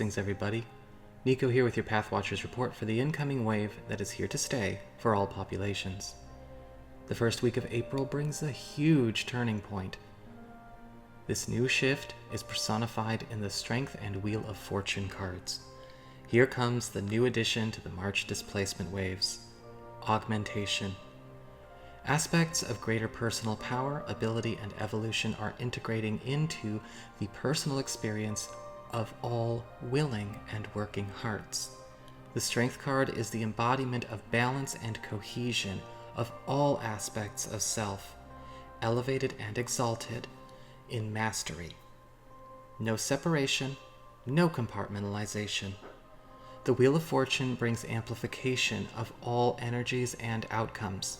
Blessings, everybody. NICO here with your Pathwatchers report for the incoming wave that is here to stay for all populations. The first week of April brings a huge turning point. This new shift is personified in the Strength and Wheel of Fortune cards. Here comes the new addition to the March displacement waves, augmentation. Aspects of greater personal power, ability, and evolution are integrating into the personal experience of all willing and working hearts. The Strength card is the embodiment of balance and cohesion of all aspects of self, elevated and exalted in mastery. No separation, no compartmentalization. The Wheel of Fortune brings amplification of all energies and outcomes.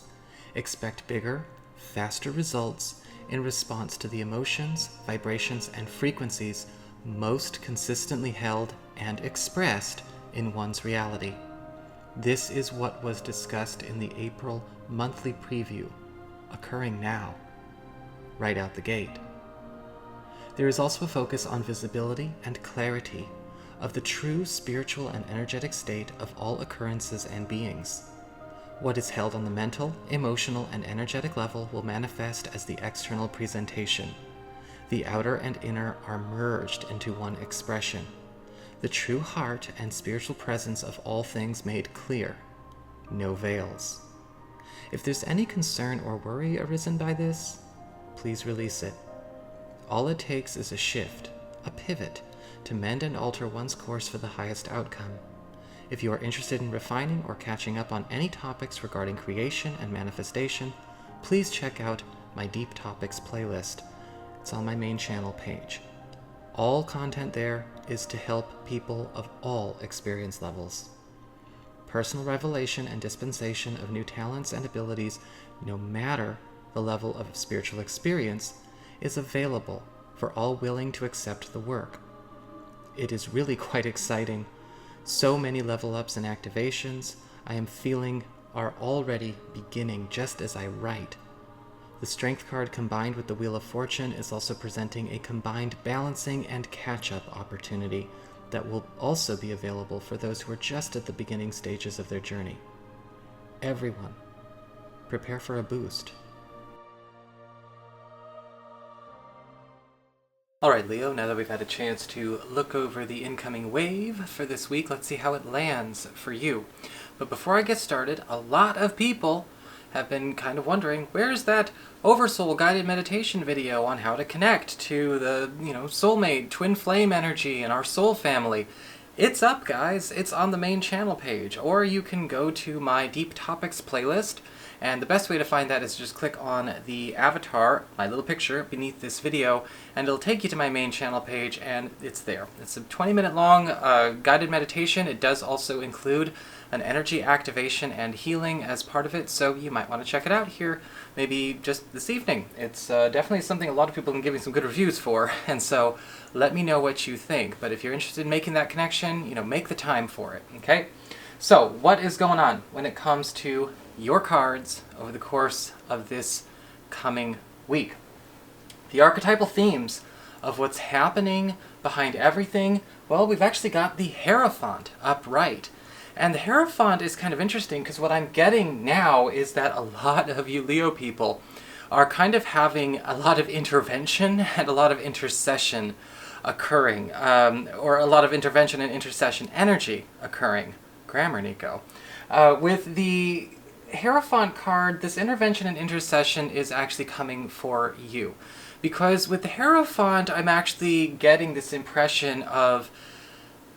Expect bigger, faster results in response to the emotions, vibrations, and frequencies most consistently held and expressed in one's reality. This is what was discussed in the April monthly preview, occurring now, right out the gate. There is also a focus on visibility and clarity of the true spiritual and energetic state of all occurrences and beings. What is held on the mental, emotional, and energetic level will manifest as the external presentation. The outer and inner are merged into one expression. The true heart and spiritual presence of all things made clear. No veils. If there's any concern or worry arisen by this, please release it. All it takes is a shift, a pivot, to mend and alter one's course for the highest outcome. If you are interested in refining or catching up on any topics regarding creation and manifestation, please check out my Deep Topics playlist. It's on my main channel page. All content there is to help people of all experience levels. Personal revelation and dispensation of new talents and abilities, no matter the level of spiritual experience, is available for all willing to accept the work. It is really quite exciting. So many level ups and activations I am feeling are already beginning just as I write. The Strength card combined with the Wheel of Fortune is also presenting a combined balancing and catch-up opportunity that will also be available for those who are just at the beginning stages of their journey. Everyone, prepare for a boost. Alright, Leo, now that we've had a chance to look over the incoming wave for this week, let's see how it lands for you. But before I get started, a lot of people have been kind of wondering, where's that Oversoul guided meditation video on how to connect to the, soulmate, twin flame energy and our soul family? It's up, guys. It's on the main channel page. Or you can go to my Deep Topics playlist. And the best way to find that is just click on the avatar, my little picture, beneath this video, and it'll take you to my main channel page, and it's there. It's a 20-minute long guided meditation. It does also include an energy activation and healing as part of it, so you might want to check it out here, maybe just this evening. It's definitely something a lot of people can give me some good reviews for, and so let me know what you think. But if you're interested in making that connection, make the time for it, okay? So, what is going on when it comes to your cards over the course of this coming week? The archetypal themes of what's happening behind everything, well, we've actually got the Hierophant upright. And the Hierophant is kind of interesting because what I'm getting now is that a lot of you Leo people are kind of having a lot of intervention and a lot of intercession occurring, or a lot of intervention and intercession energy occurring. Grammar, Nico. With the Hierophant card, this intervention and intercession is actually coming for you. Because with the Hierophant, I'm actually getting this impression of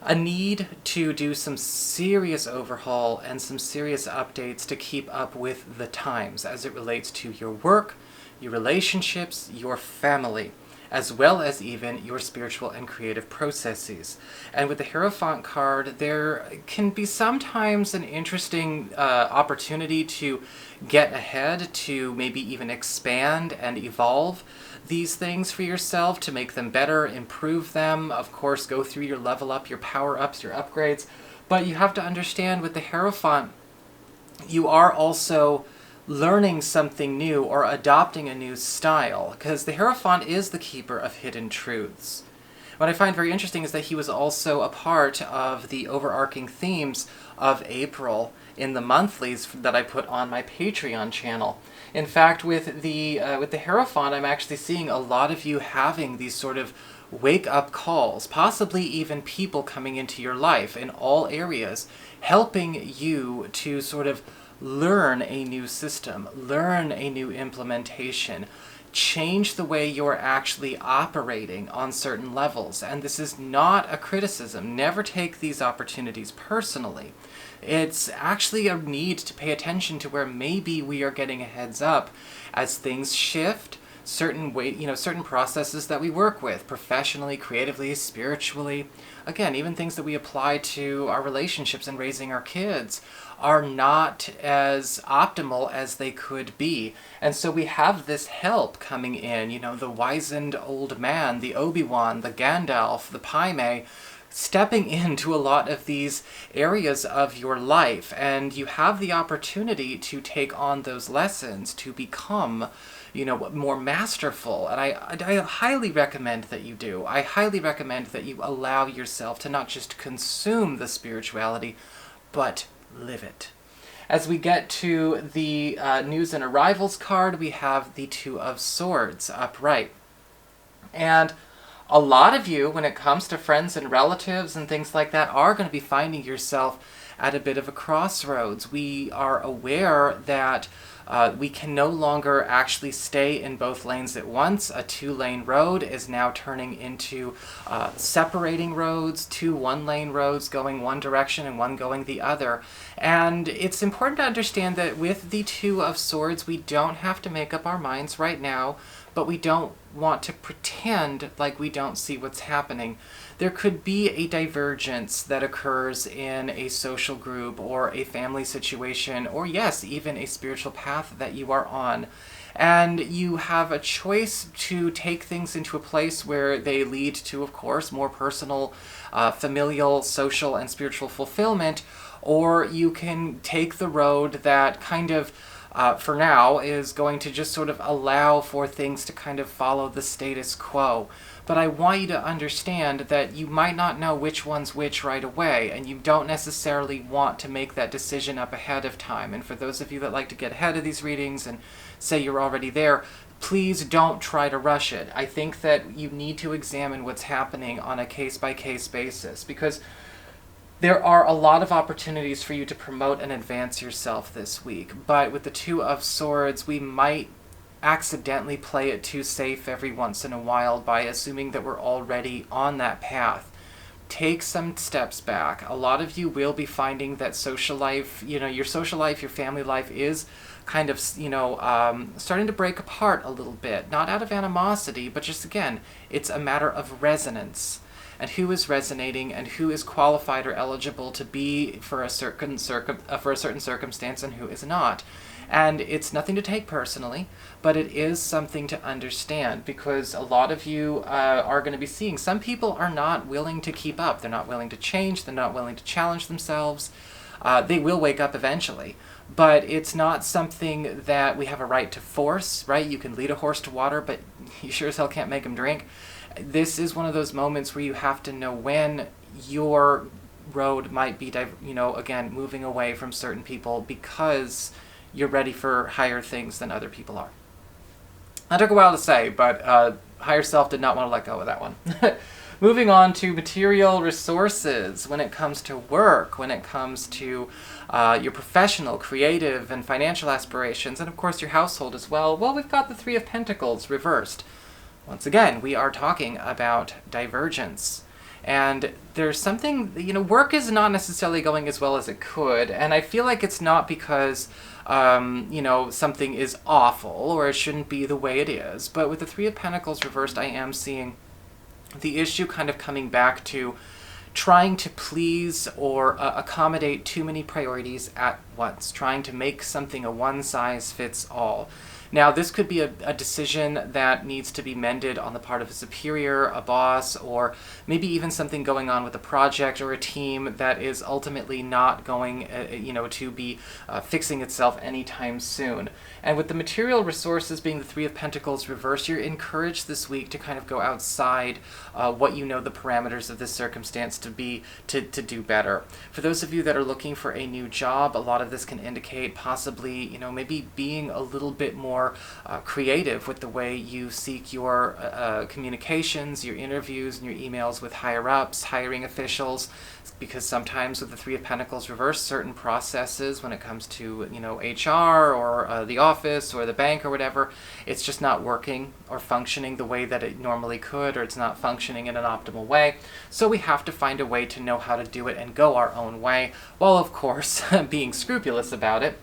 a need to do some serious overhaul and some serious updates to keep up with the times as it relates to your work, your relationships, your family, as well as even your spiritual and creative processes. And with the Hierophant card, there can be sometimes an interesting opportunity to get ahead, to maybe even expand and evolve these things for yourself, to make them better, improve them, of course, go through your level up, your power ups, your upgrades. But you have to understand with the Hierophant, you are also learning something new or adopting a new style, because the Hierophant is the keeper of hidden truths. What I find very interesting is that he was also a part of the overarching themes of April in the monthlies that I put on my Patreon channel. In fact, with the Hierophant, I'm actually seeing a lot of you having these sort of wake-up calls, possibly even people coming into your life in all areas, helping you to sort of learn a new system, learn a new implementation, change the way you're actually operating on certain levels. And this is not a criticism. Never take these opportunities personally. It's actually a need to pay attention to where maybe we are getting a heads up as things shift, certain processes that we work with professionally, creatively, spiritually. Again, even things that we apply to our relationships and raising our kids are not as optimal as they could be. And so we have this help coming in, the wizened old man, the Obi-Wan, the Gandalf, the Paimon, stepping into a lot of these areas of your life, and you have the opportunity to take on those lessons to become more masterful. And I highly recommend that you do. I highly recommend that you allow yourself to not just consume the spirituality, but live it. As we get to the news and arrivals card, we have the Two of Swords upright. And a lot of you, when it comes to friends and relatives and things like that, are going to be finding yourself at a bit of a crossroads. We are aware that we can no longer actually stay in both lanes at once. A 2-lane road is now turning into separating roads, 2 1-lane roads going one direction and one going the other. And it's important to understand that with the Two of Swords, we don't have to make up our minds right now, but we don't want to pretend like we don't see what's happening. There could be a divergence that occurs in a social group or a family situation, or yes, even a spiritual path that you are on. And you have a choice to take things into a place where they lead to, of course, more personal, familial, social, and spiritual fulfillment, or you can take the road that kind of for now, is going to just sort of allow for things to kind of follow the status quo. But I want you to understand that you might not know which one's which right away, and you don't necessarily want to make that decision up ahead of time. And for those of you that like to get ahead of these readings and say you're already there, please don't try to rush it. I think that you need to examine what's happening on a case-by-case basis, because there are a lot of opportunities for you to promote and advance yourself this week, but with the Two of Swords, we might accidentally play it too safe every once in a while by assuming that we're already on that path. Take some steps back. A lot of you will be finding that social life, your social life, your family life is kind of, starting to break apart a little bit. Not out of animosity, but just, again, it's a matter of resonance. And who is resonating and who is qualified or eligible to be for a certain circumstance and who is not. And it's nothing to take personally, but it is something to understand, because a lot of you are going to be seeing some people are not willing to keep up. They're not willing to change. They're not willing to challenge themselves. They will wake up eventually, but it's not something that we have a right to force, right? You can lead a horse to water, but you sure as hell can't make him drink. This is one of those moments where you have to know when your road might be, again, moving away from certain people because you're ready for higher things than other people are. That took a while to say, but higher self did not want to let go of that one. Moving on to material resources when it comes to work, when it comes to your professional, creative, and financial aspirations, and of course your household as well. Well, we've got the Three of Pentacles reversed. Once again, we are talking about divergence. And there's something, work is not necessarily going as well as it could. And I feel like it's not because, something is awful or it shouldn't be the way it is. But with the Three of Pentacles reversed, I am seeing the issue kind of coming back to trying to please or accommodate too many priorities at once, trying to make something a one-size-fits-all. Now, this could be a decision that needs to be mended on the part of a superior, a boss, or maybe even something going on with a project or a team that is ultimately not going to be fixing itself anytime soon. And with the material resources being the Three of Pentacles reversed, you're encouraged this week to kind of go outside what you know the parameters of this circumstance to be to do better. For those of you that are looking for a new job, a lot of this can indicate possibly, maybe being a little bit more creative with the way you seek your communications, your interviews, and your emails with higher-ups, hiring officials, because sometimes with the Three of Pentacles reversed, certain processes when it comes to, HR or the office or the bank or whatever, it's just not working or functioning the way that it normally could, or it's not functioning in an optimal way. So we have to find a way to know how to do it and go our own way, while of course being scrupulous about it.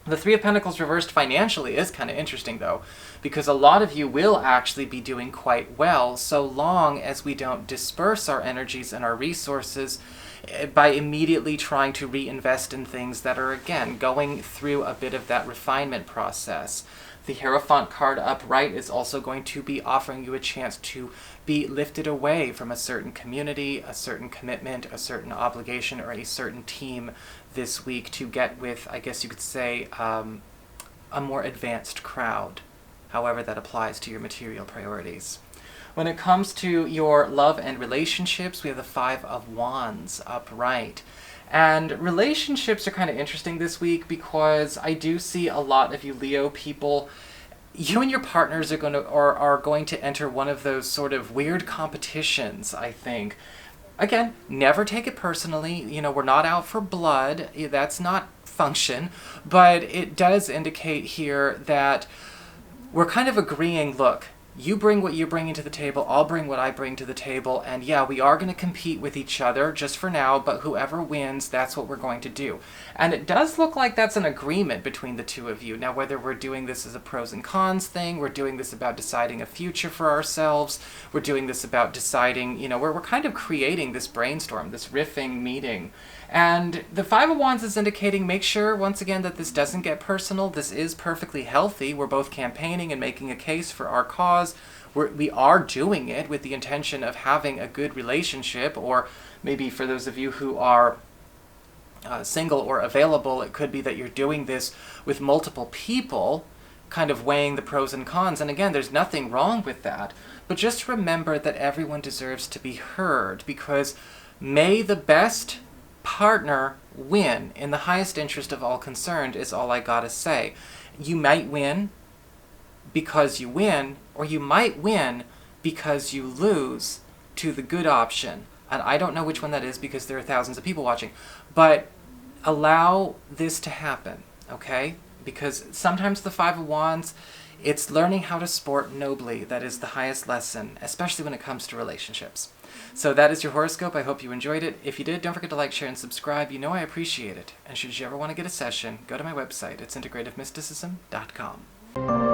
The Three of Pentacles reversed financially is kind of interesting, though, because a lot of you will actually be doing quite well so long as we don't disperse our energies and our resources by immediately trying to reinvest in things that are, again, going through a bit of that refinement process. The Hierophant card upright is also going to be offering you a chance to be lifted away from a certain community, a certain commitment, a certain obligation, or a certain team this week to get with, I guess you could say, a more advanced crowd, however that applies to your material priorities. When it comes to your love and relationships, we have the Five of Wands upright. And relationships are kind of interesting this week because I do see a lot of you Leo people, you and your partners are going to enter one of those sort of weird competitions, I think. Again, never take it personally. We're not out for blood. That's not function. But it does indicate here that we're kind of agreeing, look, you bring what you're bringing to the table, I'll bring what I bring to the table, and yeah, we are going to compete with each other just for now, but whoever wins, that's what we're going to do. And it does look like that's an agreement between the two of you. Now, whether we're doing this as a pros and cons thing, we're doing this about deciding a future for ourselves, we're doing this about deciding, we're kind of creating this brainstorm, this riffing meeting. And the Five of Wands is indicating, make sure, once again, that this doesn't get personal. This is perfectly healthy. We're both campaigning and making a case for our cause. We are doing it with the intention of having a good relationship, or maybe for those of you who are single or available, it could be that you're doing this with multiple people, kind of weighing the pros and cons. And again, there's nothing wrong with that. But just remember that everyone deserves to be heard, because may the best partner win in the highest interest of all concerned is all I gotta say. You might win because you win, or you might win because you lose to the good option. And I don't know which one that is because there are thousands of people watching. But allow this to happen, okay? Because sometimes the Five of Wands, it's learning how to sport nobly. That is the highest lesson, especially when it comes to relationships. So that is your horoscope. I hope you enjoyed it. If you did, don't forget to like, share, and subscribe. You know I appreciate it. And should you ever want to get a session, go to my website. It's integrativemysticism.com.